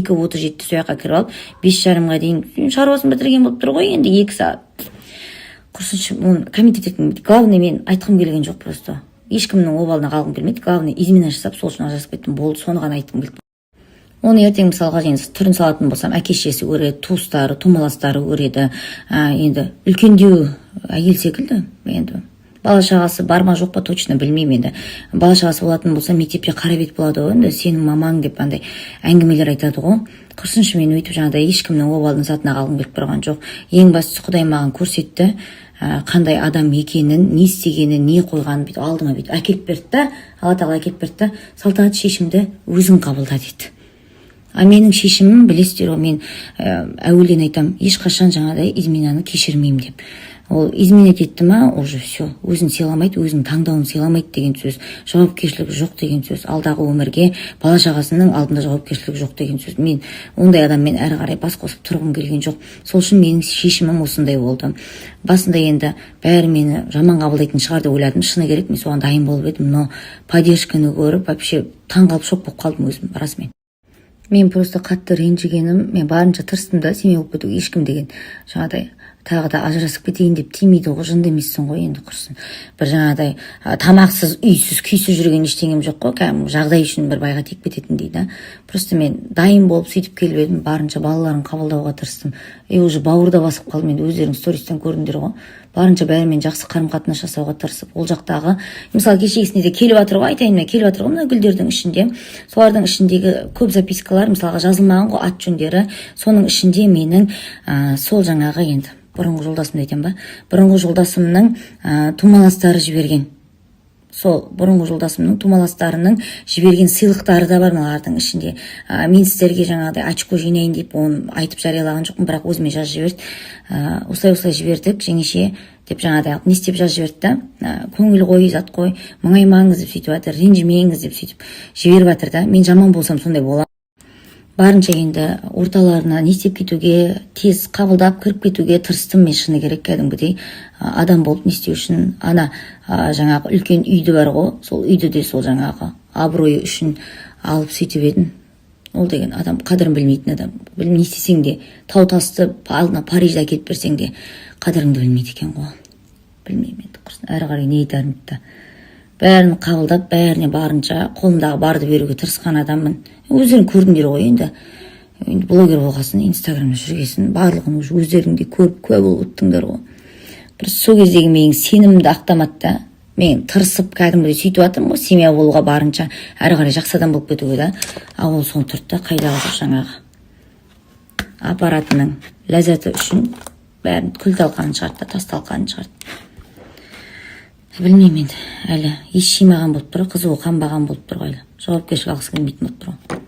2:37 сол жаққа кіріп алып 5:30-ға дейін шаруасын бітірген болып тұр ғой, енді 2 сағат. Құрсыншы, оны комитет еткім келмейді. Главное, мен айтқым келген жоқ просто. Ешкімнің обалына қалғым келмейді. Главное, измена жасап, сол үшін ажырасып кеттім. Болды, соны ғана айтқым келді. Оны ертең мысалға енді түрін салатын болсам, әке-шешесі көреді, туыстары, тумаластары көреді. Енді үлкендеу әйел секілді. Енді бала шағасы бар ма жоқ па точно білмеймін енді. Бала шағасы болатын болса, мектепте қара бет болады ғой, енді сенің мамаң деп андай әңгімелер айтады ғой. Құрсыншы, мен өйтіп жаңағыдай ешкімнің обалдың затына қалғым келіп тұрған жоқ. Ең бастысы Құдай маған көрсетті, қандай адам екенін, не істегенін, не қойғанын бүйтіп алдыма бүйтіп әкеліп берді. Алла тағала әкеліп берді. Салтанат, шешімді өзің қабылда деді. Менің шешімім, білесіздер, мен әуелден айтам, ешқашан жаңағыдай изменаны кешірмеймін деп. Ол измена етті ма, уже все, өзін сыйламайды, өзінің таңдауын сыйламайды деген сөз, жауапкершілігі жоқ деген сөз, алдағы өмірге бала шағасының алдында жауапкершілігі жоқ деген сөз. Мен ондай адаммен әрі қарай бас қосып тұрғым келген жоқ. Сол үшін менің шешімім осындай болды. Басында енді бәрі мені жаман қабылдайтын шығар деп ойладым, шыны керек, мен соған дайын болып едім, но поддержканы көріп, вообще таңғалып шок болып қалдым өзім, расымен. Мен просто қатты ренжігенім, мен барынша тырыстым да, семья болып кетуге, ешкім деген жаңағыдай тағы да ажырасып кетейін деп тимейді ғой, жынды емессің ғой, енді құрсын. Бір жаңағыдай тамақсыз, үйсіз, күйсіз жүрген ештеңем жоқ қой, кәдімгі жағдай үшін бір байға тек кететін дейді. Просто мен дайын болып сөйтіп келіп едім, барынша балаларын қабылдауға тырыстым. Уже бауырда басып қалдым, енді өздерің стористен көрдіңдер ғой. Барынша бәрімен жақсы қарым-қатынас жасауға тырысып, ол жақтағы, мысалы кешегісінде де келіп жатыр ғой, айтайын, келіп жатыр ғой, мына гүлдердің ішінде, солардың ішіндегі көп запискалар, мысалға жазылмаған ғой ат жөндері, соның ішінде менің сол жаңағы енді бұрынғы жолдасымды айтам ба, бұрынғы жолдасымның тумаластары жіберген. Сол бұрынғы жолдасымның тумаластарының жіберген сыйлықтары да бар мыналардың ішінде. Мен сіздерге жаңағыдай очко жинайын деп оны айтып жариялаған жоқпын, бірақ өзіме жазып жіберді. Осылай жібердік, жеңеше деп жаңағыдай не істеп жазып жіберді да. Көңіл қой, зат қой, мұңаймаңыз деп сөйтіп жатыр, ренжімеңіз деп сөйтіп жіберіп жатыр да. Мен жаман болсам сондай боламын. Барынша енді орталарына не істеп кетуге, тез қабылдап кіріп кетуге тырыстым мен, шыны керек, кәдімгідей адам болып не істеу үшін. Ана жаңағы үлкен үйді бар ғой, сол үйді де сол жаңағы абыройы үшін алып сөйтіп едім. Ол деген адам қадірін білмейтін адам. Не істесең де, тау тасты алдына Парижді әкеліп берсең де қадіріңді білмейді екен ғой. Білмеймін енді, құрсын, әрі қарай не айтарымды. Бәрін қабылдап, бәріне барынша қолымдағы барды беруге тырысқан адаммын. Өздерің көрдіңдер ғой енді. Блогер болғасын, инстаграмда жүргесін, барлығын өздерің де көріп, куә болып өттіңдер ғой. Бір сол кездегі менің сенімімді ақтамады да. Мен тырысып кәдімгідей сөйтіп жатырмын ғой, семья болуға барынша, әрі қарай жақсы адам болып кетуге да. Ол соны тұрды да, қайдағы жоқ жаңағы аппаратының ләззаты үшін бәрін күл талқанын шығарды, тас талқанын шығарды. Білмеймін енді, әлі еш жимаған болып тұр, қызуы қанбаған болып тұр ғой, әлі жауапкершілік алғысы келмейтін болып тұр ғой.